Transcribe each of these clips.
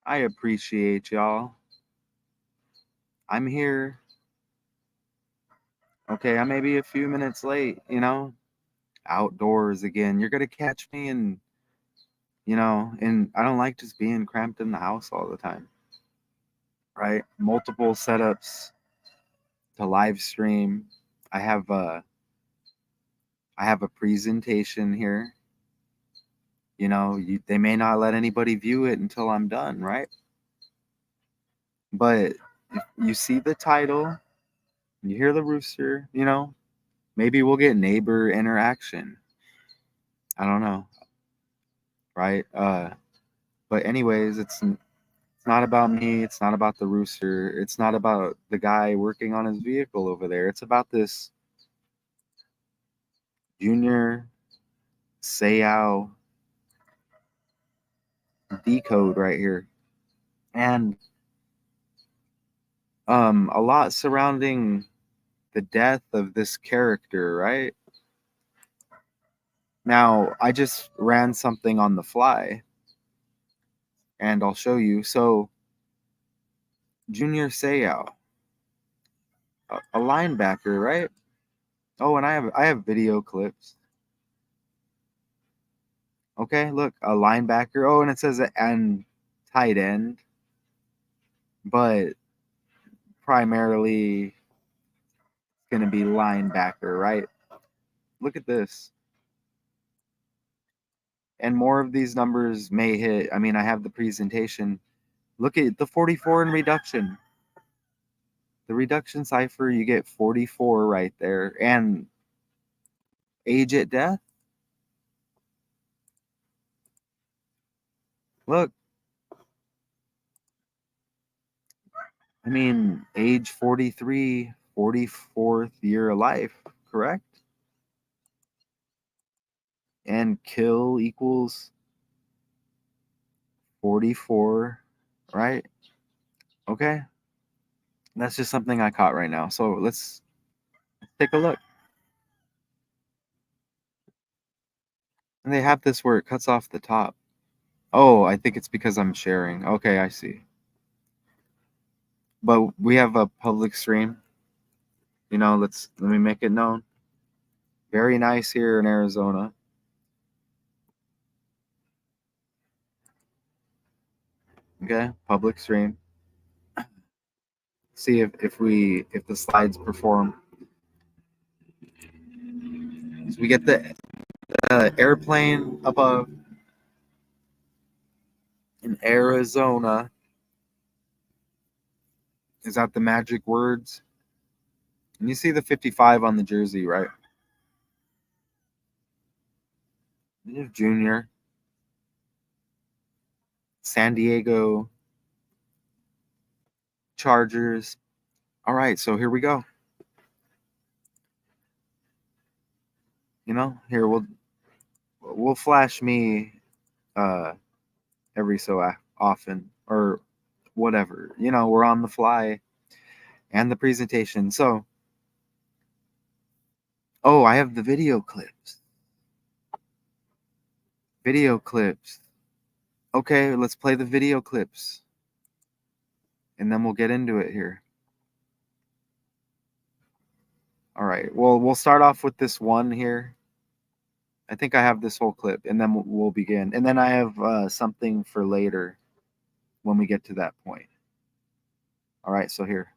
I appreciate y'all. I'm here. Okay, I may be a few minutes late, outdoors again. You're going to catch me and I don't like just being cramped in the house all the time, right? Multiple setups to live stream. I have a presentation here. They may not let anybody view it until I'm done, right? But if you see the title, you hear the rooster, maybe we'll get neighbor interaction. I don't know, right? But anyways, it's not about me. It's not about the rooster. It's not about the guy working on his vehicle over there. It's about this Junior Seau decode right here. And a lot surrounding the death of this character, right? Now, I just ran something on the fly, and I'll show you. So, Junior Seau, a linebacker, right? Oh, and I have video clips. Okay, look, a linebacker. Oh, and it says and tight end, but primarily going to be linebacker, right? Look at this. And more of these numbers may hit. I mean, I have the presentation. Look at the 44 in reduction. The reduction cipher, you get 44 right there. And age at death. Look. I mean, age 43, 44th year of life, correct? And kill equals 44, right? Okay. That's just something I caught right now. So let's take a look. And they have this where it cuts off the top. Oh, I think it's because I'm sharing. Okay, I see. But we have a public stream. Let me make it known. Very nice here in Arizona. Okay, public stream. See if the slides perform. So we get the airplane above in Arizona. Is that the magic words? And you see the 55 on the jersey, right? There's Junior. San Diego Chargers. All right, so here we go. Here we'll flash me every so often or whatever. We're on the fly and the presentation. So, oh, I have the video clips. Video clips. Okay, let's play the video clips. And then we'll get into it here. All right. Well, we'll start off with this one here. I think I have this whole clip, and then we'll begin. And then I have something for later when we get to that point. All right, so here.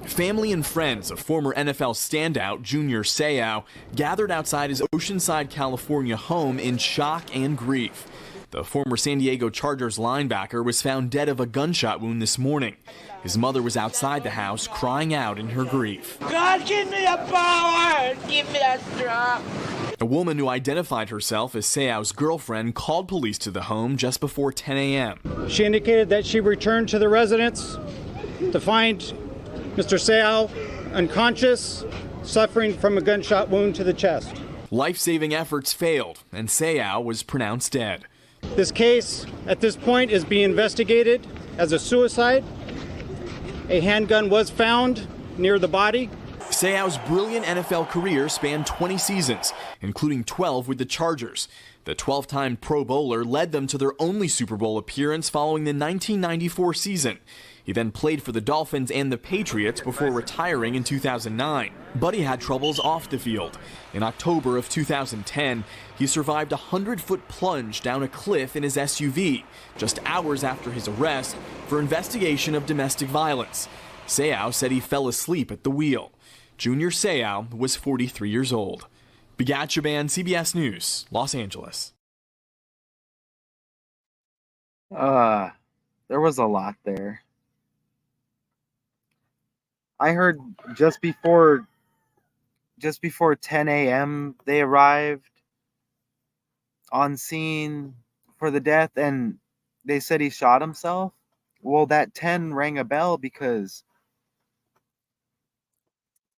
Family and friends of former NFL standout Junior Seau gathered outside his Oceanside, California home in shock and grief. The former San Diego Chargers linebacker was found dead of a gunshot wound this morning. His mother was outside the house crying out in her grief. God, give me the power! Give me that strength! A woman who identified herself as Seau's girlfriend called police to the home just before 10 a.m. She indicated that she returned to the residence to find Mr. Seau unconscious, suffering from a gunshot wound to the chest. Life-saving efforts failed, and Seau was pronounced dead. This case, at this point, is being investigated as a suicide. A handgun was found near the body. Seau's brilliant NFL career spanned 20 seasons, including 12 with the Chargers. The 12-time Pro Bowler led them to their only Super Bowl appearance following the 1994 season. He then played for the Dolphins and the Patriots before retiring in 2009. But he had troubles off the field. In October of 2010, he survived a 100-foot plunge down a cliff in his SUV, just hours after his arrest for investigation of domestic violence. Seau said he fell asleep at the wheel. Junior Seau was 43 years old. Bigat Shaban, CBS News, Los Angeles. There was a lot there. I heard just before 10 a.m. they arrived on scene for the death, and they said he shot himself. Well, that 10 rang a bell because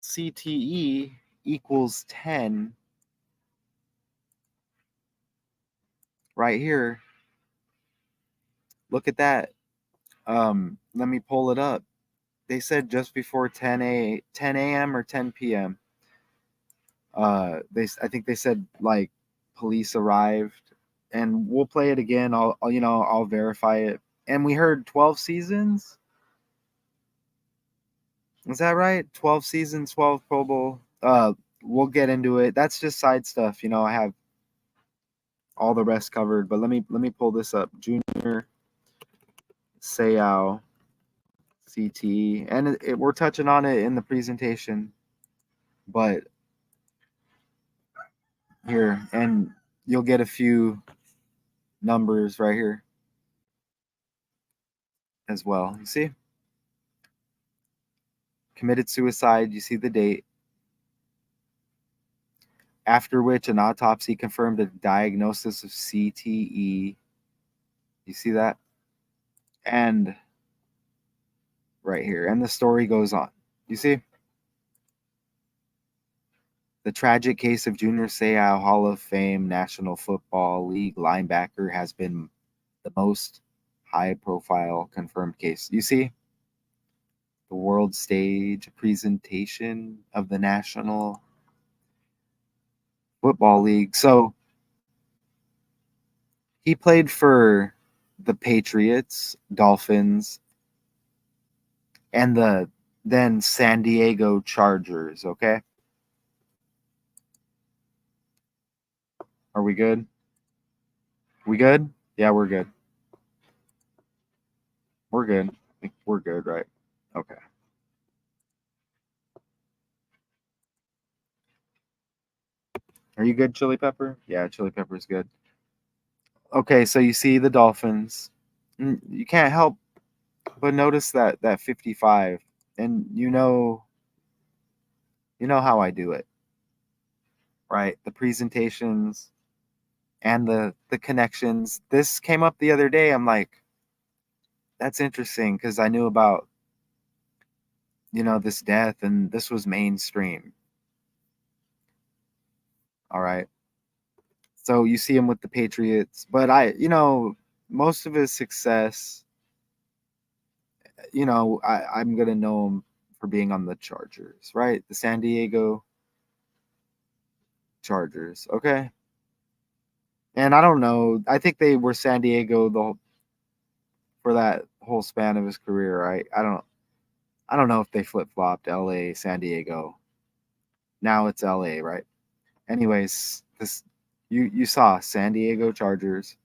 CTE equals 10 right here. Look at that. Let me pull it up. They said just before 10 a.m. or 10 p.m. I think they said like police arrived, and we'll play it again. I'll verify it. And we heard 12 seasons. Is that right? 12 seasons, 12 Pro Bowl. We'll get into it. That's just side stuff. I have all the rest covered. But let me pull this up. Junior Seau, CT, and we're touching on it in the presentation. But here, and you'll get a few numbers right here as well. You see? Committed suicide. You see the date. After which an autopsy confirmed a diagnosis of CTE. You see that? And right here. And the story goes on. You see? The tragic case of Junior Seau, Hall of Fame National Football League linebacker, has been the most high-profile confirmed case. You see? The world stage presentation of the National Football League. So he played for the Patriots, Dolphins, and the then San Diego Chargers, okay? Are we good? We good? Yeah, we're good. We're good. I think we're good, right? Okay. Are you good, Chili Pepper? Yeah, Chili Pepper's good. Okay, so you see the Dolphins. You can't help but notice that 55, and you know how I do it, right? The presentations and the connections. This came up the other day. I'm like, that's interesting because I knew about this death, and this was mainstream. All right. So you see him with the Patriots, but most of his success, I'm gonna know him for being on the Chargers, right? The San Diego Chargers, okay. And I don't know. I think they were San Diego for that whole span of his career, right? I don't know if they flip flopped L.A., San Diego. Now it's L.A., right? Anyways, this you saw San Diego Chargers.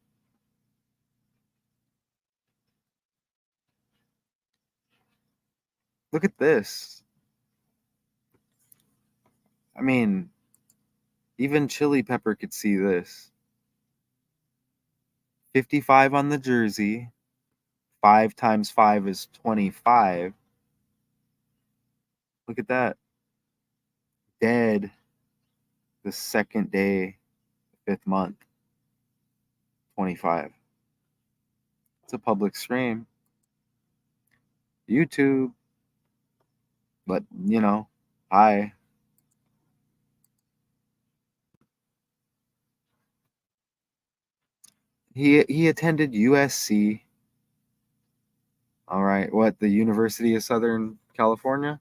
Look at this. I mean, even Chili Pepper could see this. 55 on the jersey. 5 times 5 is 25. Look at that. Dead the second day, 5th month. 25. It's a public stream. YouTube. But, hi. He attended USC. All right. What, the University of Southern California?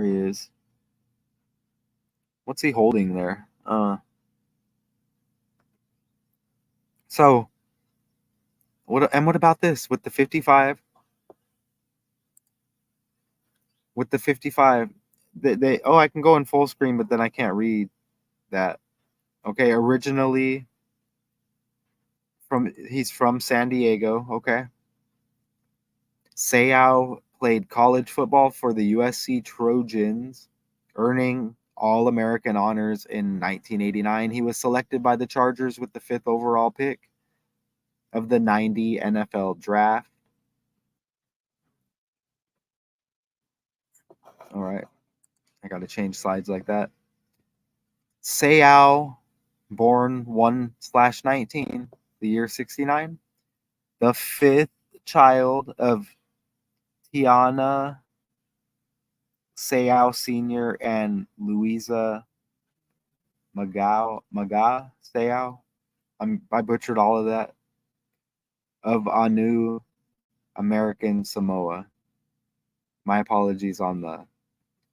There he is. What's he holding there? So what about this with the 55? With the 55, they I can go in full screen, but then I can't read that. Okay, originally he's from San Diego. Okay. Seau played college football for the USC Trojans, earning All-American honors in 1989. He was selected by the Chargers with the 5th overall pick of the 90 NFL draft. All right. I got to change slides like that. Seau, born 1/19, the year 69, the 5th child of Tiana Seau Sr. and Louisa Maga Seau. I butchered all of that. Of Anu, American Samoa. My apologies on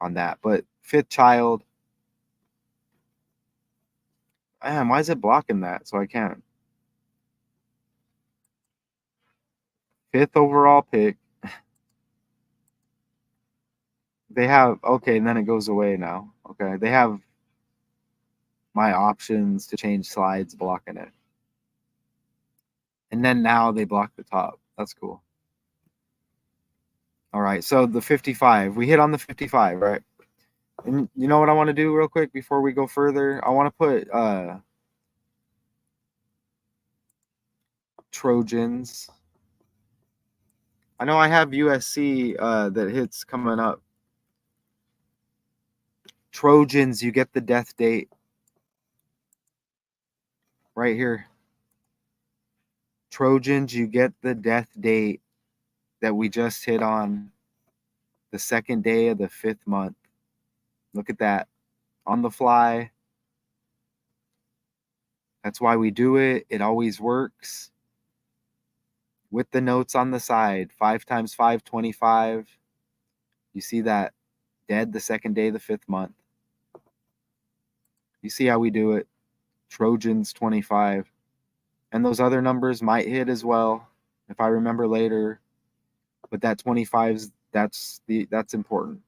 that. But 5th child. Man, why is it blocking that? So I can't. 5th overall pick. They have, okay, and then it goes away now. Okay, they have my options to change slides blocking it. And then now they block the top. That's cool. All right, so the 55. We hit on the 55, right? And you know what I want to do real quick before we go further? I want to put Trojans. I know I have USC that hits coming up. Trojans, you get the death date right here. Trojans, you get the death date that we just hit on, the 2nd day of the 5th month. Look at that. On the fly. That's why we do it. It always works. With the notes on the side. 5 times 5, 25. You see that? Dead the 2nd day of the 5th month. You see how we do it. Trojans 25. And those other numbers might hit as well if I remember later. But that 25's that's important.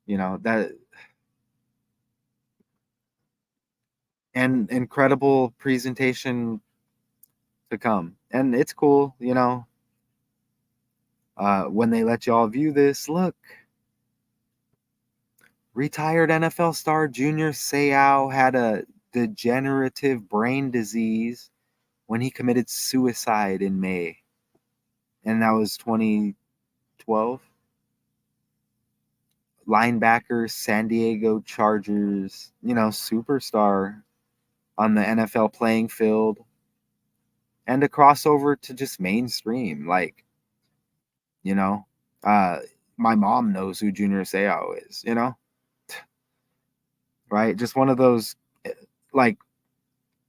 You know, that, and incredible presentation to come. And it's cool, you know. When they let y'all view this, look. Retired NFL star Junior Seau had a degenerative brain disease when he committed suicide in May. And that was 2012. Linebacker, San Diego Chargers, you know, superstar on the NFL playing field. And a crossover to just mainstream. Like, you know, my mom knows who Junior Seau is, you know? Right? Just one of those, like,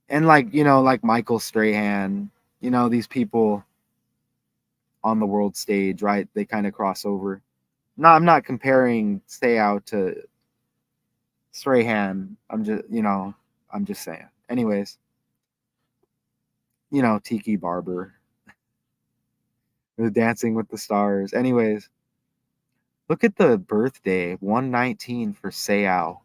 and like, you know, like Michael Strahan, you know, these people on the world stage, right? They kind of cross over. No, I'm not comparing Seau to Strahan. I'm just saying. Anyways, you know, Tiki Barber, Dancing with the Stars. Anyways, look at the birthday, 119 for Seau.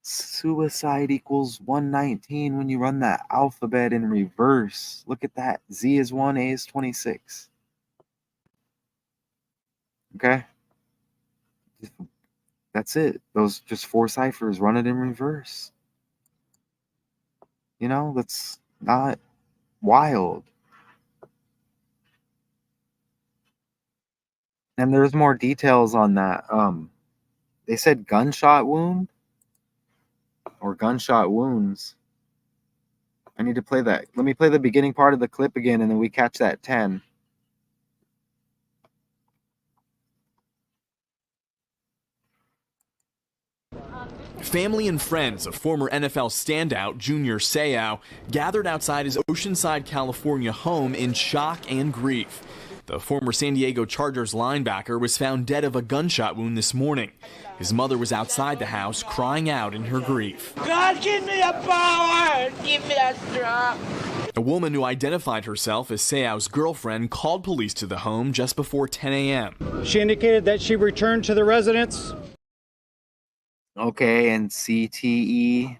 Suicide equals 119 when you run that alphabet in reverse. Look at that. Z is 1, A is 26. Okay? That's it. Those just 4 ciphers. Run it in reverse. You know, that's not wild. And there's more details on that. They said gunshot wound or gunshot wounds. I need to play that. Let me play the beginning part of the clip again, and then we catch that 10. Family and friends of former NFL standout Junior Seau gathered outside his Oceanside, California home in shock and grief. The former San Diego Chargers linebacker was found dead of a gunshot wound this morning. His mother was outside the house crying out in her grief. God, give me the power! Give me the strength! A woman who identified herself as Seau's girlfriend called police to the home just before 10 a.m. She indicated that she returned to the residence. Okay, and CTE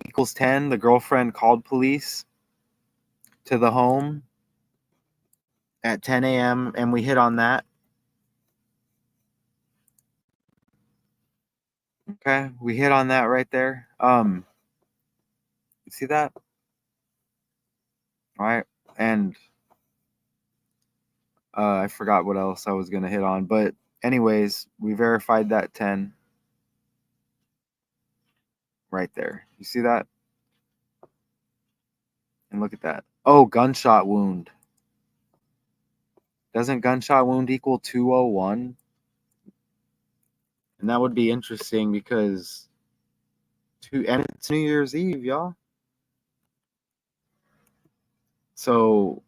equals 10. The girlfriend called police to the home at 10 a.m. and we hit on that. Okay, we hit on that right there. You see that? All right, and I forgot what else I was gonna hit on, but anyways, we verified that 10 right there. You see that? And look at that. Oh, gunshot wound. Doesn't gunshot wound equal 201? And that would be interesting because and it's New Year's Eve, y'all. So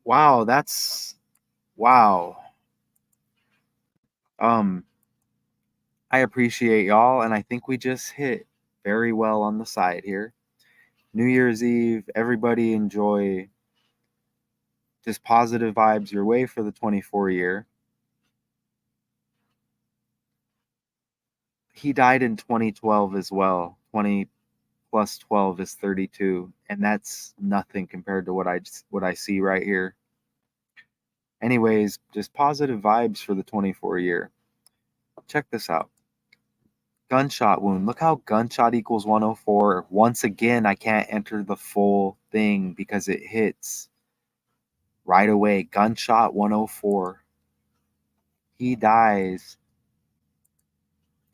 wow, that's wow. I appreciate y'all, and I think we just hit very well on the side here. New Year's Eve, everybody enjoy just positive vibes your way for the 24 year. He died in 2012 as well. 20 plus 12 is 32, and that's nothing compared to what I see right here. Anyways, just positive vibes for the 24 year. Check this out. Gunshot wound. Look how gunshot equals 104. Once again, I can't enter the full thing because it hits right away. Gunshot 104. He dies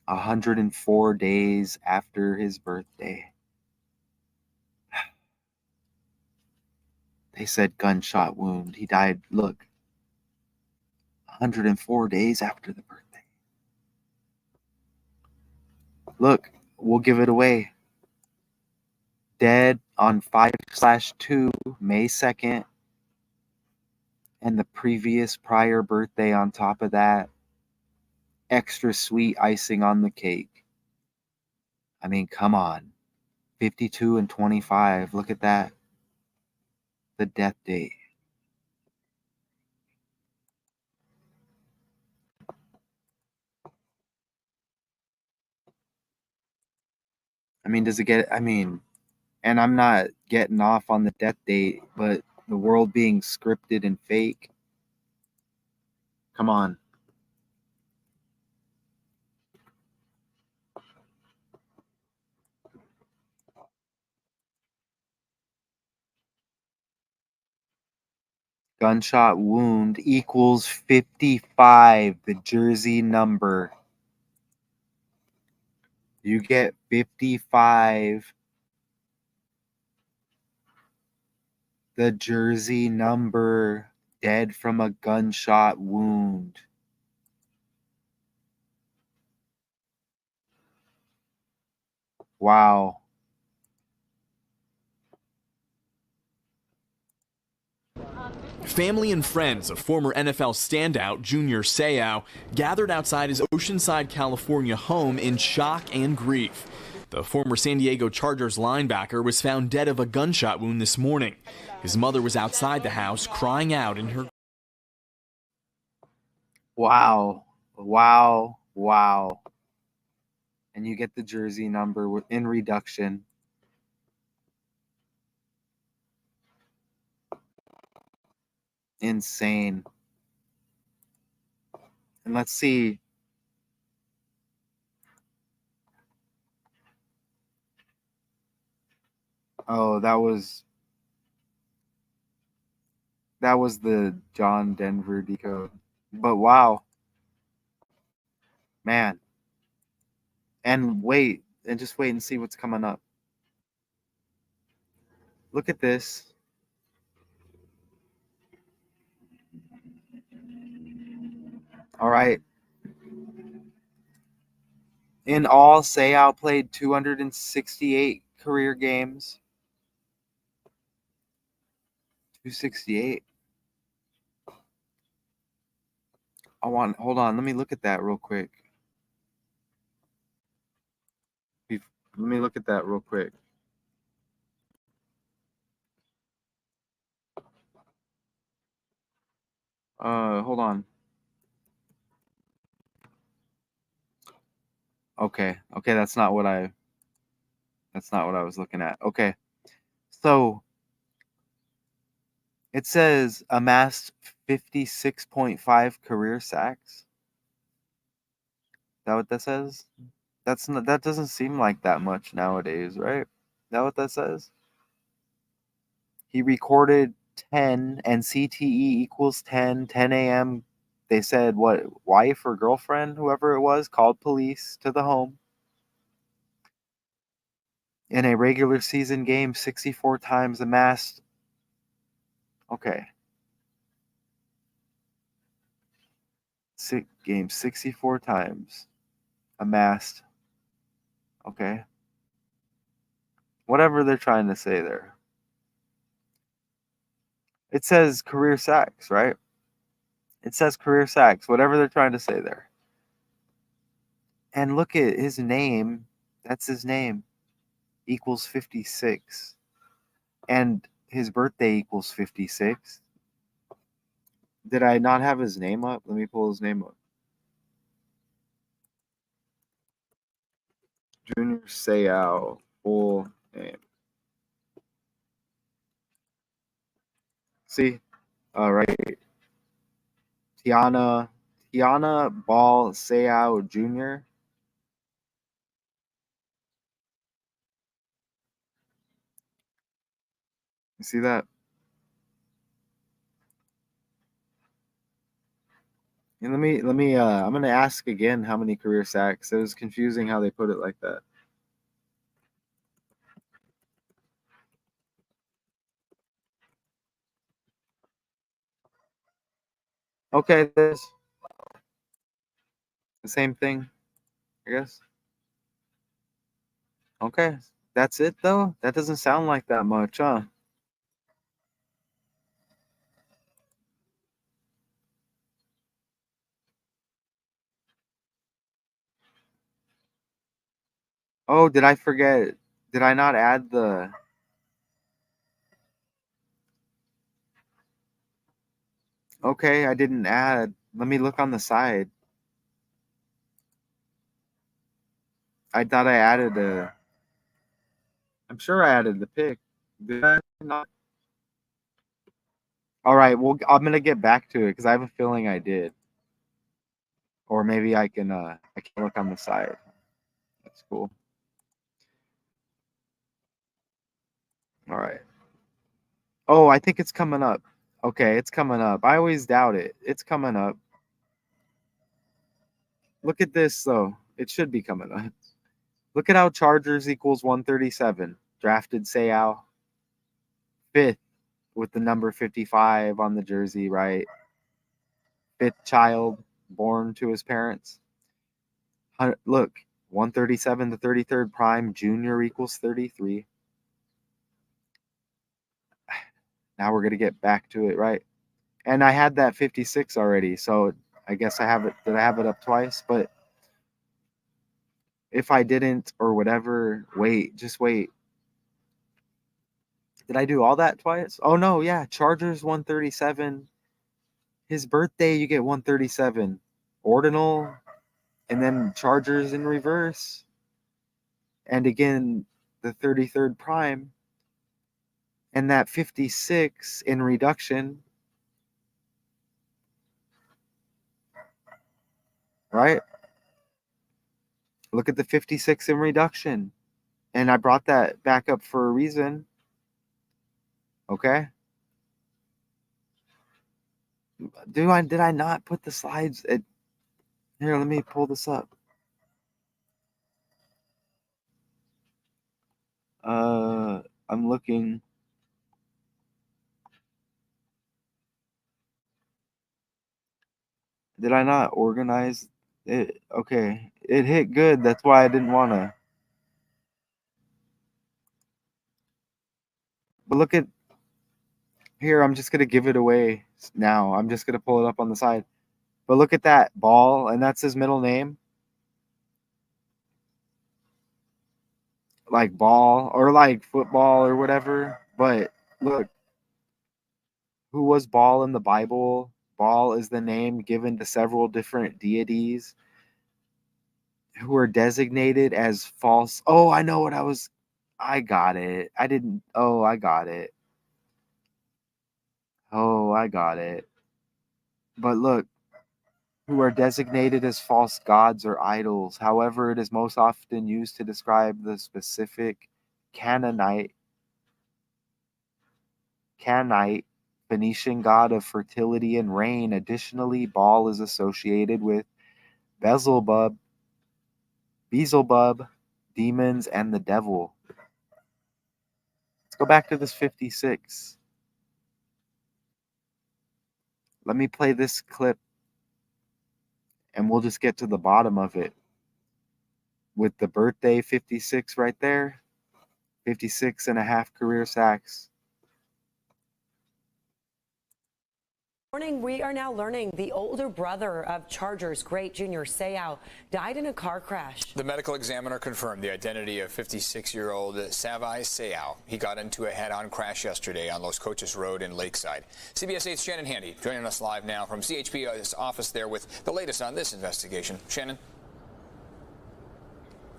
104 days after his birthday. They said gunshot wound. He died, look, 104 days after the birthday. Look, we'll give it away. Dead on 5/2, May 2nd. And the previous prior birthday on top of that. Extra sweet icing on the cake. I mean, come on. 52 and 25. Look at that. The death date. I mean, does it get, I mean, and I'm not getting off on the death date, but the world being scripted and fake. Come on. Gunshot wound equals 55, the jersey number. You get 55, the jersey number, dead from a gunshot wound. Wow. Family and friends of former NFL standout Junior Seau gathered outside his Oceanside, California home in shock and grief. The former San Diego Chargers linebacker was found dead of a gunshot wound this morning. His mother was outside the house crying out in her. Wow. Wow. Wow. And you get the jersey number in reduction. Insane. And let's see. Oh, that was the John Denver decode. But wow. Man. And just wait and see what's coming up. Look at this. All right. In all, Seau played 268 career games. 268. Hold on, let me look at that real quick. Let me look at that real quick. Hold on. Okay, that's not what I was looking at. Okay. So it says amassed 56.5 career sacks. Is that what that says? That doesn't seem like that much nowadays, right? Is that what that says? He recorded 10 and CTE equals 10, 10 a.m. They said what, wife or girlfriend, whoever it was, called police to the home. In a regular season game, 64 times amassed. Okay. Game 64 times amassed. Okay. Whatever they're trying to say there. It says career sacks, right? It says career sacks, whatever they're trying to say there. And look at his name. That's his name. Equals 56. And his birthday equals 56. Did I not have his name up? Let me pull his name up. Junior Seau, full name. See? Right. Tiana Ball Seau Jr. You see that? And let me I'm gonna ask again how many career sacks. It was confusing how they put it like that. Okay, there's the same thing, I guess. Okay. That's it though? That doesn't sound like that much, huh? Oh, did I forget? Did I not add the Okay, I didn't add. Let me look on the side. I thought I added a I'm sure I added the pick. Did I not? All right, well, I'm gonna get back to it because I have a feeling I did. Or maybe I can look on the side. That's cool. All right. Oh, I think it's coming up. Okay, it's coming up. I always doubt it. It's coming up. Look at this though. It should be coming up. Look at how Chargers equals 137. Drafted Seau. Fifth with the number 55 on the jersey, right? Fifth child born to his parents. Look, 137 to 33rd prime, junior equals 33. Now we're going to get back to it, right? And I had that 56 already, so I guess I have it. Did I have it up twice? But if I didn't or whatever, just wait. Did I do all that twice? Oh, no, yeah. Chargers 137. His birthday, you get 137. Ordinal, and then Chargers in reverse. And again, the 33rd prime. And that 56 in reduction, right? Look at the 56 in reduction. And I brought that back up for a reason. Okay? Did I not put the slides at here, let me pull this up. I'm looking. Did I not organize it? Okay. It hit good. That's why I didn't want to. But look at here, I'm just going to give it away now. I'm just going to pull it up on the side. But look at that ball, and that's his middle name. Like ball or like football or whatever. But look, who was Baal in the Bible? Baal is the name given to several different deities who are designated as false. Oh, I know what I got it. I didn't. Oh, I got it. Oh, I got it. But look, who are designated as false gods or idols. However, it is most often used to describe the specific Canaanite Phoenician god of fertility and rain. Additionally, Baal is associated with Beelzebub, demons, and the devil. Let's go back to this 56. Let me play this clip and we'll just get to the bottom of it. With the birthday 56 right there, 56 and a half career sacks. Morning, we are now learning the older brother of Chargers great Junior Seau died in a car crash. The medical examiner confirmed the identity of 56-year-old Seau. He got into a head-on crash yesterday on Los Coches Road in Lakeside. CBS 8's Shannon Handy joining us live now from CHP's office there with the latest on this investigation. Shannon.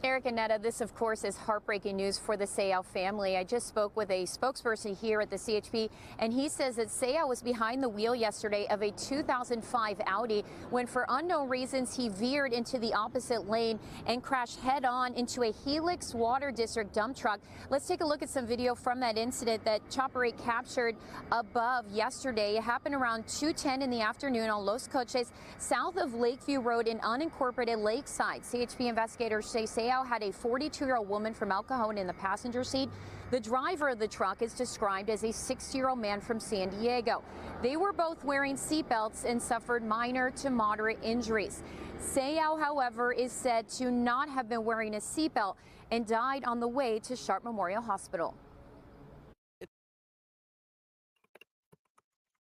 Eric and Netta, this, of course, is heartbreaking news for the Seau family. I just spoke with a spokesperson here at the CHP, and he says that Seau was behind the wheel yesterday of a 2005 Audi when, for unknown reasons, he veered into the opposite lane and crashed head-on into a Helix Water District dump truck. Let's take a look at some video from that incident that Chopper 8 captured above yesterday. It happened around 2:10 in the afternoon on Los Coches, south of Lakeview Road in unincorporated Lakeside. CHP investigators say Seau had a 42-year-old woman from El Cajon in the passenger seat. The driver of the truck is described as a 60-year-old man from San Diego. They were both wearing seatbelts and suffered minor to moderate injuries. Seau, however, is said to not have been wearing a seatbelt and died on the way to Sharp Memorial Hospital.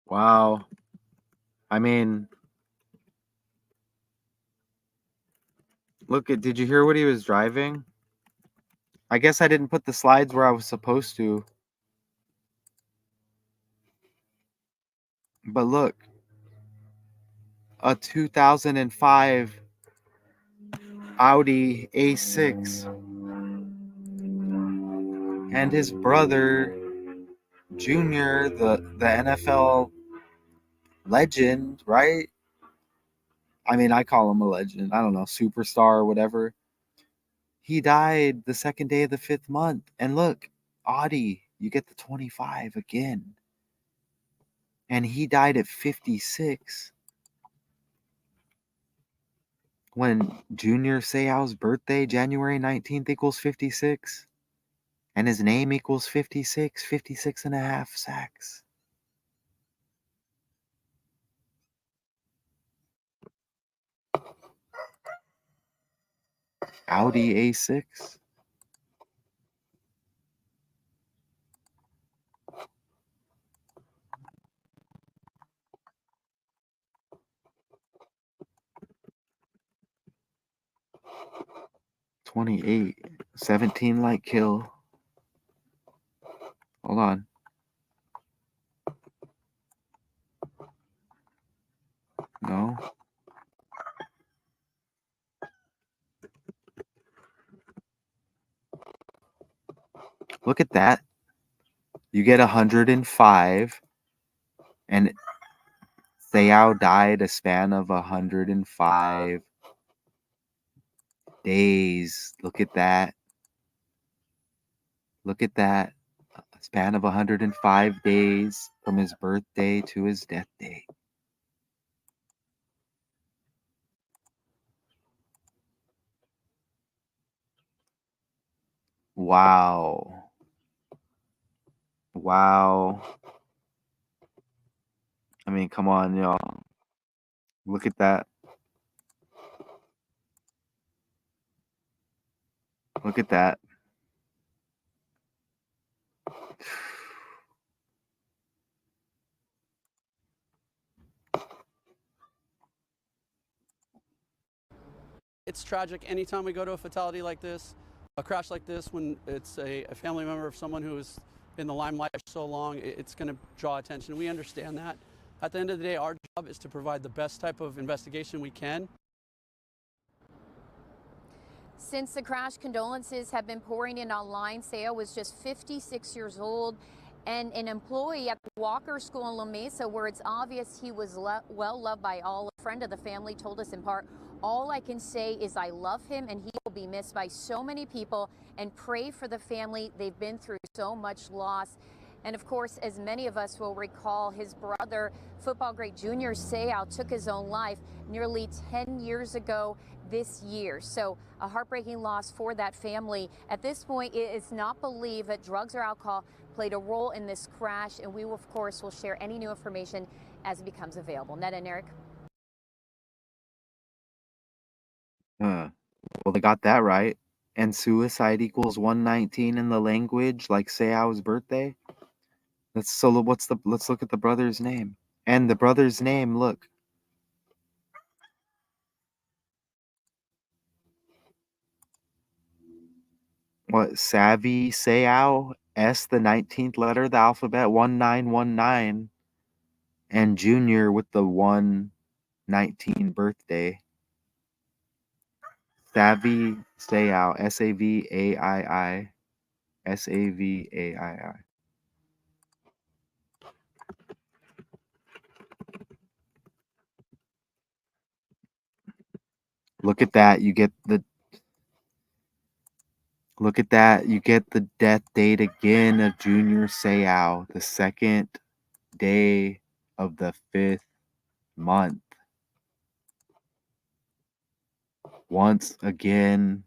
Wow. I mean, did you hear what he was driving? I guess I didn't put the slides where I was supposed to. But look, a 2005 Audi A6 and his brother Junior, the NFL legend, right? I mean, I call him a legend. I don't know, superstar or whatever. He died the second day of the 5th month. And look, Audi, you get the 25 again. And he died at 56. When Junior Seau's birthday, January 19th, equals 56. And his name equals 56, 56 and a half sacks. Audi A6. $28, 17 light kill. Hold on. No. Look at that. You get 105, and Seau died a span of 105 days. Look at that. Look at that. A span of 105 days from his birthday to his death date. Wow. Wow. I mean, come on, y'all. Look at that. Look at that. It's tragic anytime we go to a fatality like this, a crash like this, when it's a family member of someone who is in the limelight for so long. It's going to draw attention. We understand that. At the end of the day, our job is to provide the best type of investigation we can. Since the crash, condolences have been pouring in online. Seau was just 56 years old and an employee at the Walker School in La Mesa, where it's obvious he was well loved by all. A friend of the family told us in part, "All I can say is I love him and he will be missed by so many people, and pray for the family. They've been through so much loss." And of course, as many of us will recall, his brother, football great Junior Seau, took his own life nearly 10 years ago this year. So a heartbreaking loss for that family. At this point, it is not believed that drugs or alcohol played a role in this crash, and we, of course, will share any new information as it becomes available. Ned and Eric. Well, they got that right. And suicide equals 119 in the language, like Seau's birthday. Let's look at the brother's name. And the brother's name, look. What, Savvy Seau? S, the 19th letter of the alphabet, 1919. And Junior with the 119 birthday. Savvy Seau, Savai. Savai. Look at that. You get the death date again of Junior Seau, the second day of the 5th month. Once again.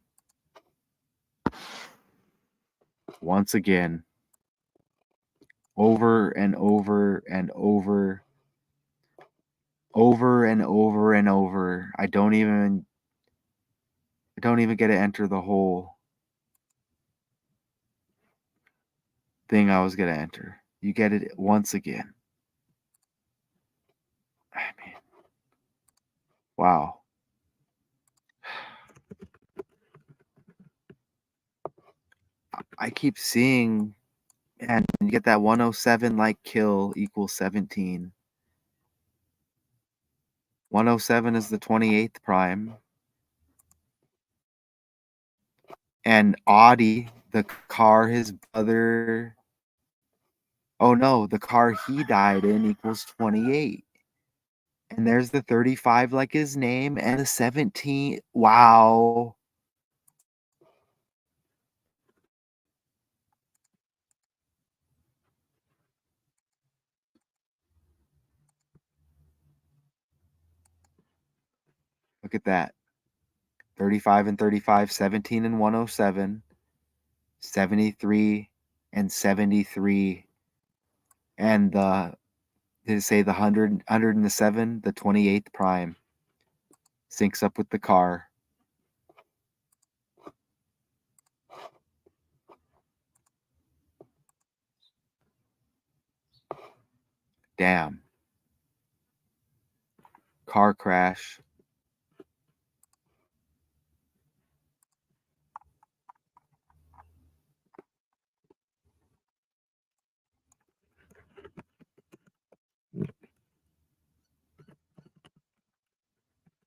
Over and over and over. Over and over and over. I don't even get to enter the whole thing I was going to enter. You get it once again. I mean, wow. I keep seeing, and you get that 107 like kill equals 17. 107 is the 28th prime. And Audi, the car his brother, oh no, the car he died in equals 28. And there's the 35 like his name and the 17. Wow. Look at that. 35 and 35, 17 and 107, 73 and 73. And did it say the 100 and the 7, the 28th prime syncs up with the car. Damn. Car crash.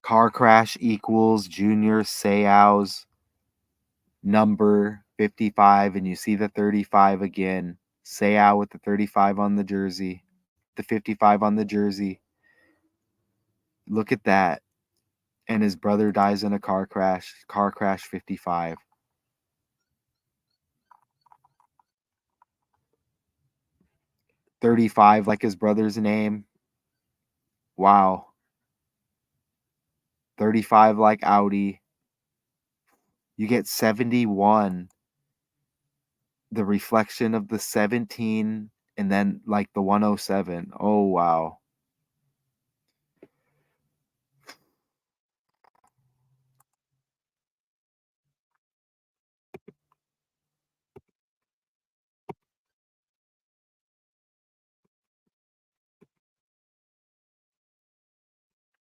Car crash equals Junior Seau's number 55, and you see the 35 again. Seau with the 35 on the jersey, the 55 on the jersey. Look at that. And his brother dies in a car crash. Car crash 55. $35 like his brother's name. Wow. 35 like Audi. You get 71. The reflection of the 17 and then like the 107. Oh wow.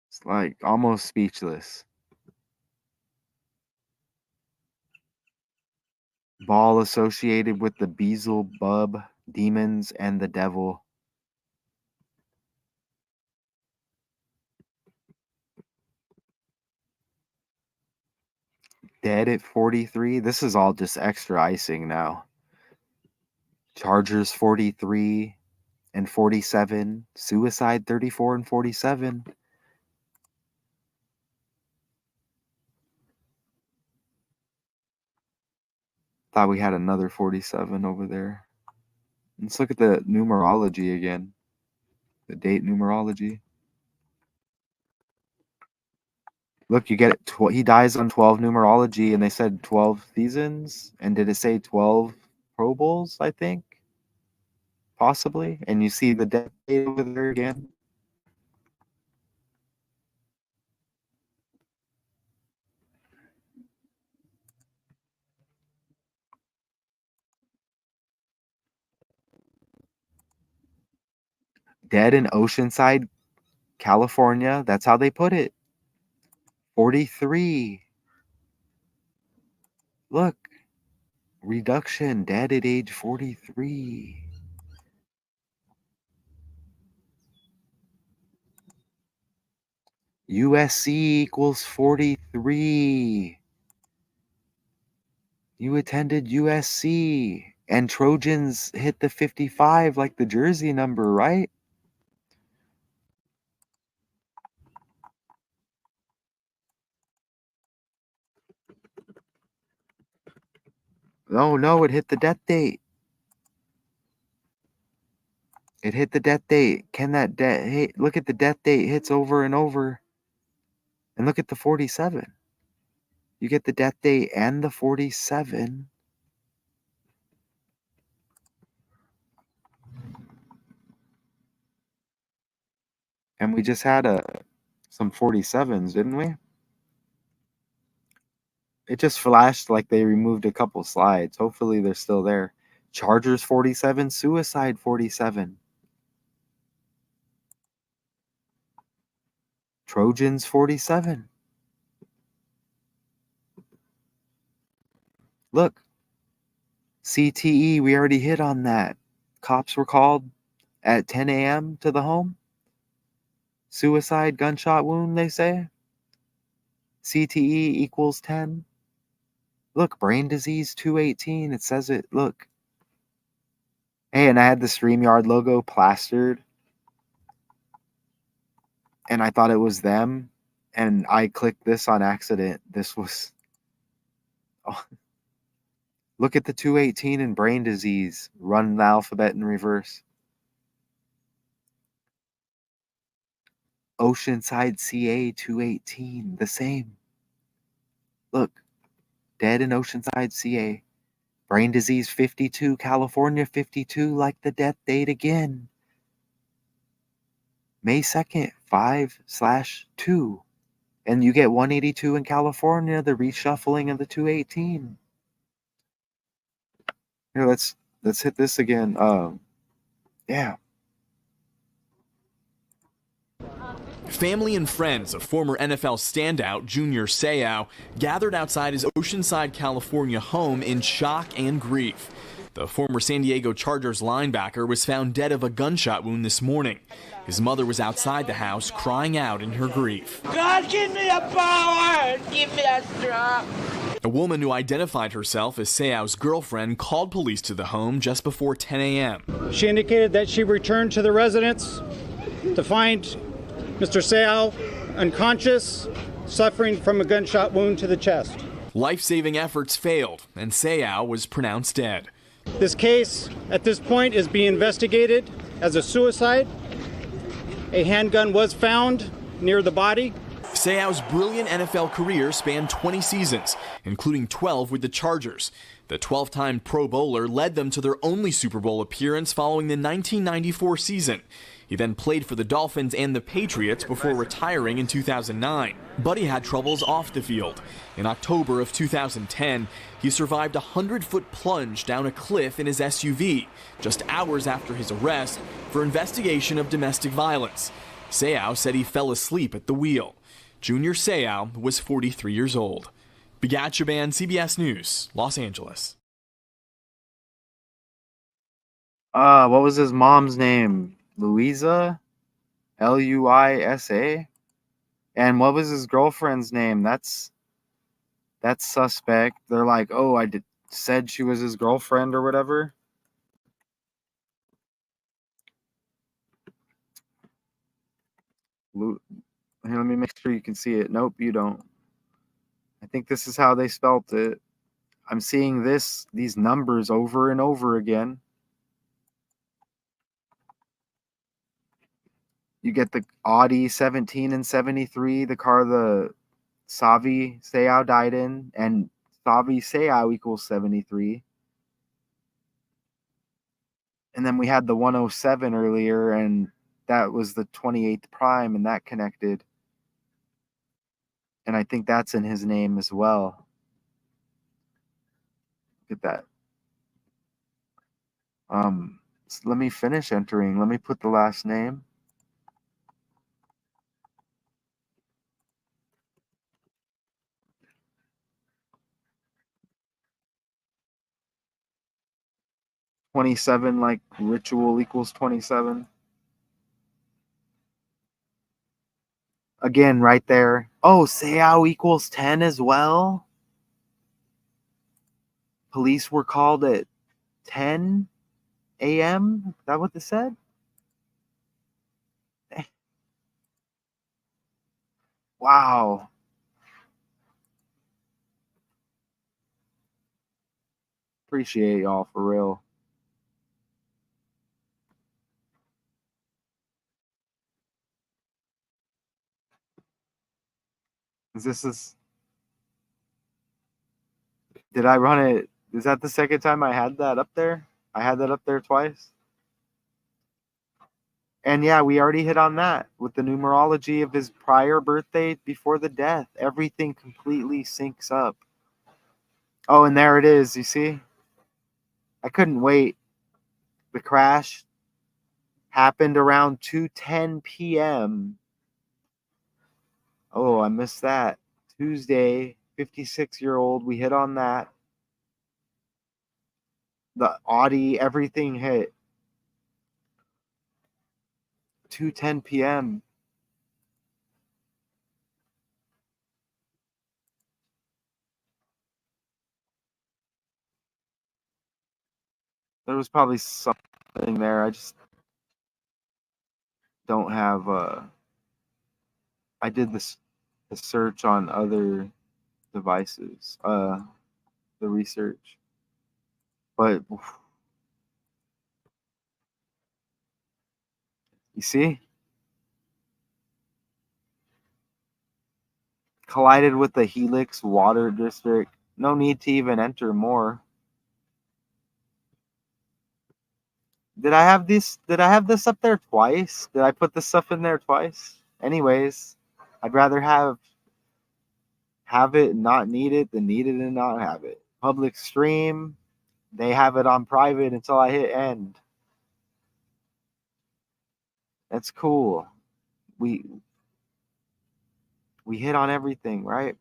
It's like almost speechless. Ball associated with the Beelzebub, demons, and the devil. Dead at 43. This is all just extra icing now. Chargers 43 and 47. Suicide 34 and 47. Thought we had another 47 over there. Let's look at the numerology again. The date numerology. Look, you get it. He dies on 12 numerology, and they said 12 seasons. And did it say 12 Pro Bowls, I think? Possibly. And you see the death date over there again. Dead in Oceanside, California. That's how they put it. 43. Look. Reduction. Dead at age 43. USC equals 43. You attended USC. And Trojans hit the 55 like the jersey number, right? No, it hit the death date. It hit the death date. Can that hey, look at the death date hits over and over. And look at the 47. You get the death date and the 47. And we just had some 47s, didn't we? It just flashed like they removed a couple slides. Hopefully they're still there. Chargers 47, Suicide 47. Trojans 47. Look. CTE, we already hit on that. Cops were called at 10 a.m. to the home. Suicide, gunshot wound, they say. CTE equals 10. Look, brain disease 218. It says it. Look. Hey, and I had the StreamYard logo plastered. And I thought it was them. And I clicked this on accident. This was... Oh. Look at the 218 and brain disease. Run the alphabet in reverse. Oceanside CA 218. The same. Look. Dead in Oceanside CA. Brain disease 52. California 52. Like the death date again. May 2nd. 5/2. And you get 182 in California. The reshuffling of the 218. Here, let's hit this again. Yeah. Family and friends of former NFL standout Junior Seau gathered outside his Oceanside, California home in shock and grief. The former San Diego Chargers linebacker was found dead of a gunshot wound this morning. His mother was outside the house crying out in her grief. God, give me the power! Give me the strength! A woman who identified herself as Seau's girlfriend called police to the home just before 10 a.m. She indicated that she returned to the residence to find Mr. Seau unconscious, suffering from a gunshot wound to the chest. Life-saving efforts failed, and Seau was pronounced dead. This case, at this point, is being investigated as a suicide. A handgun was found near the body. Seau's brilliant NFL career spanned 20 seasons, including 12 with the Chargers. The 12-time Pro Bowler led them to their only Super Bowl appearance following the 1994 season. He then played for the Dolphins and the Patriots before retiring in 2009. But he had troubles off the field. In October of 2010, he survived a 100-foot plunge down a cliff in his SUV, just hours after his arrest for investigation of domestic violence. Seau said he fell asleep at the wheel. Junior Seau was 43 years old. Bigatchaban, CBS News, Los Angeles. What was his mom's name? Louisa? Luisa? And what was his girlfriend's name? That's suspect. They're like, oh, said she was his girlfriend or whatever. Here, let me make sure you can see it. Nope, you don't. I think this is how they spelt it. I'm seeing these numbers over and over again. You get the Audi 17 and 73, the car the Seau died in, and Seau equals 73. And then we had the 107 earlier, and that was the 28th prime, and that connected. And I think that's in his name as well. Look at that. So let me finish entering. Let me put the last name. $27, like ritual equals 27. Again, right there. Oh, Seau equals 10 as well. Police were called at 10 a.m. Is that what they said? Wow. Appreciate y'all for real. Did I run it? Is that the second time I had that up there? I had that up there twice. And yeah, we already hit on that with the numerology of his prior birthday before the death. Everything completely syncs up. Oh, and there it is. You see? I couldn't wait. The crash happened around 2:10 p.m. Oh, I missed that. Tuesday, 56-year-old. We hit on that. The Audi, everything hit. 2:10 p.m. There was probably something there. I just don't have I did the search on other devices, the research. But you see? Collided with the Helix Water District. No need to even enter more. Did I have this up there twice? Did I put this stuff in there twice? Anyways, I'd rather have it and not need it than need it and not have it. Public stream, they have it on private until I hit end. That's cool. We hit on everything, right?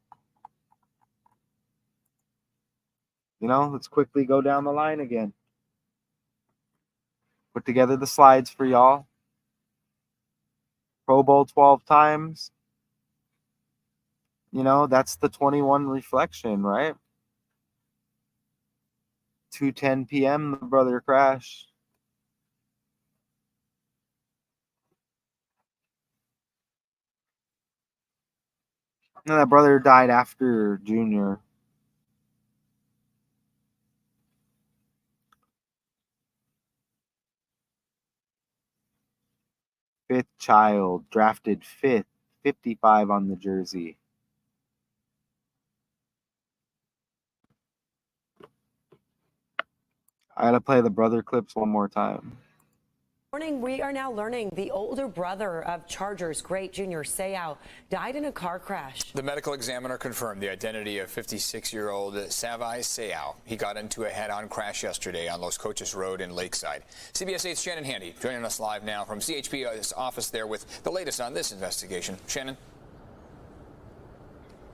Let's quickly go down the line again. Put together the slides for y'all. Pro Bowl 12 times. That's the 21 reflection, right? 2:10 p.m. the brother crashed. And that brother died after Junior. Fifth child, drafted fifth, 55 on the jersey. I gotta play the brother clips one more time. Morning, we are now learning the older brother of Chargers great Junior Seau died in a car crash. The medical examiner confirmed the identity of 56-year-old Seau. He got into a head-on crash yesterday on Los Coches Road in Lakeside. CBS 8's Shannon Handy joining us live now from CHP's office there with the latest on this investigation. Shannon?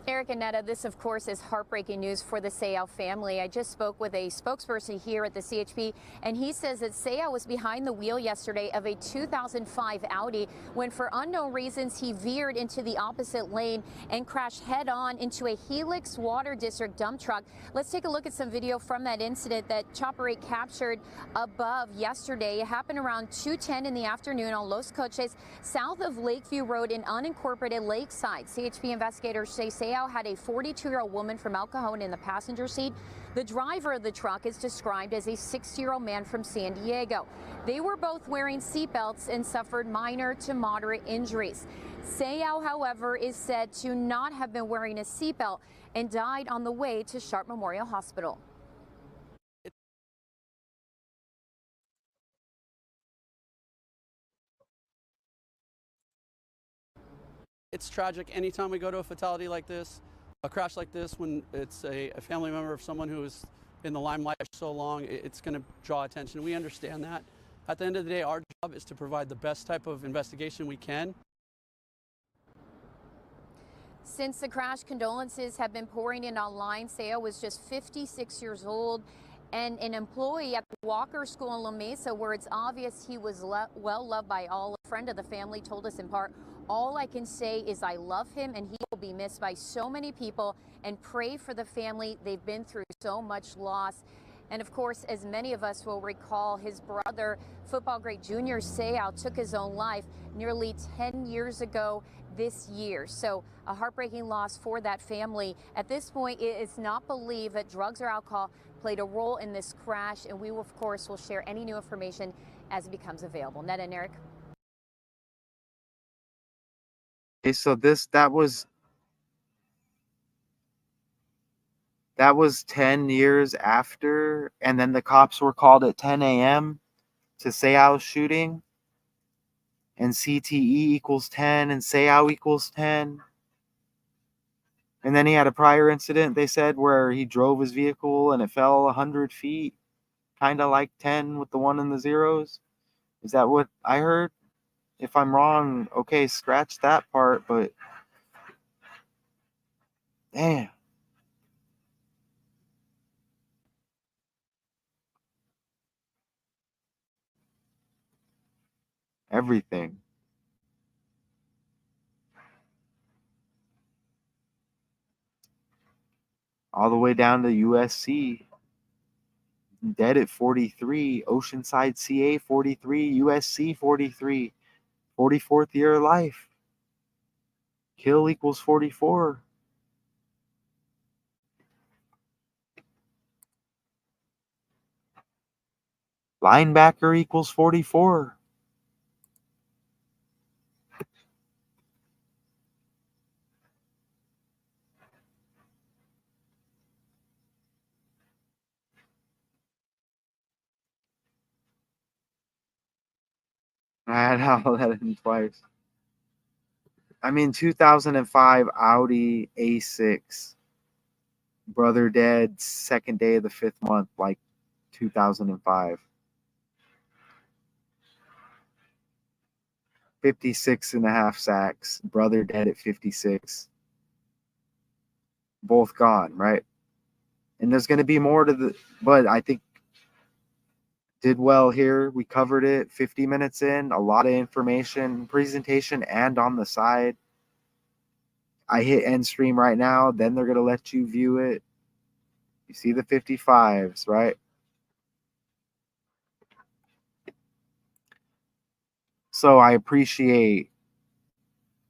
Eric and Netta, this of course is heartbreaking news for the Seau family. I just spoke with a spokesperson here at the CHP, and he says that Seau was behind the wheel yesterday of a 2005 Audi when, for unknown reasons, he veered into the opposite lane and crashed head-on into a Helix Water District dump truck. Let's take a look at some video from that incident that Chopper 8 captured above yesterday. It happened around 2:10 in the afternoon on Los Coches, south of Lakeview Road in unincorporated Lakeside. CHP investigators say Seau had a 42-year-old woman from El Cajon in the passenger seat. The driver of the truck is described as a 60-year-old man from San Diego. They were both wearing seatbelts and suffered minor to moderate injuries. Seau, however, is said to not have been wearing a seatbelt and died on the way to Sharp Memorial Hospital. It's tragic anytime we go to a fatality like this, a crash like this, when it's a family member of someone who is in the limelight for so long. It's going to draw attention. We understand that. At the end of the day, our job is to provide the best type of investigation we can. Since the crash, condolences have been pouring in online. Seau was just 56 years old and an employee at the Walker School in La Mesa, where it's obvious he was well loved by all. A friend of the family told us in part, "All I can say is I love him and he will be missed by so many people, and pray for the family. They've been through so much loss." And of course, as many of us will recall, his brother, football great Junior Seau, took his own life nearly 10 years ago this year. So a heartbreaking loss for that family. At this point, it is not believed that drugs or alcohol played a role in this crash, and we will, of course, will share any new information as it becomes available. Netta and Eric. Okay, so that was 10 years after, and then the cops were called at 10 a.m. to Seau's shooting, and CTE equals 10 and Seau equals 10. And then he had a prior incident, they said, where he drove his vehicle and it fell 100 feet, kind of like 10 with the one and the zeros. Is that what I heard? If I'm wrong, okay, scratch that part, but damn. Everything. All the way down to USC. Dead at 43. Oceanside CA 43. USC 43. 44th year of life. Kill equals 44. Linebacker equals 44. I had all that in twice. I mean, 2005 Audi A6. Brother dead, second day of the 5th month, like 2005. 56 and a half sacks. Brother dead at 56. Both gone, right? And there's going to be more to the, but I think did well here. We covered it 50 minutes in, a lot of information, presentation, and on the side. I hit end stream right now, then they're going to let you view it. You see the 55s, right? So I appreciate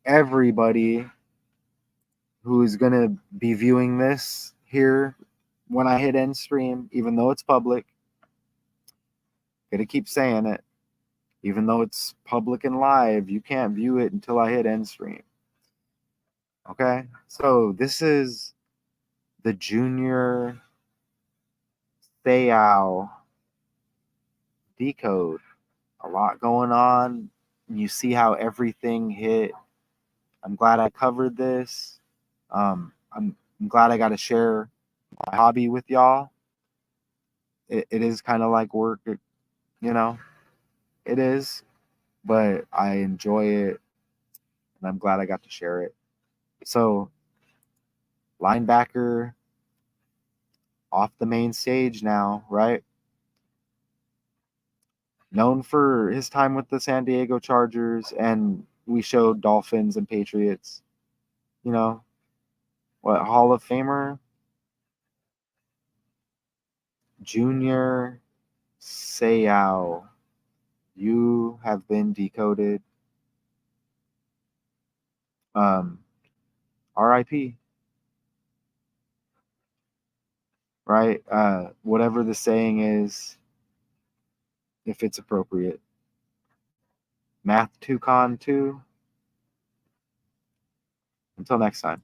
everybody who is going to be viewing this here when I hit end stream, even though it's public. Gonna keep saying it. Even though it's public and live, you can't view it until I hit end stream. Okay? So this is the Junior Seau decode. A lot going on. You see how everything hit. I'm glad I covered this. I'm glad I got to share my hobby with y'all. It is kind of like work, you know. It is, but I enjoy it, and I'm glad I got to share it. So linebacker off the main stage now, right? Known for his time with the San Diego Chargers, and we showed Dolphins and Patriots. You know, what, Hall of Famer? Junior Seau. You have been decoded. RIP. Right? Whatever the saying is, if it's appropriate. Math 2 Con 2. Until next time.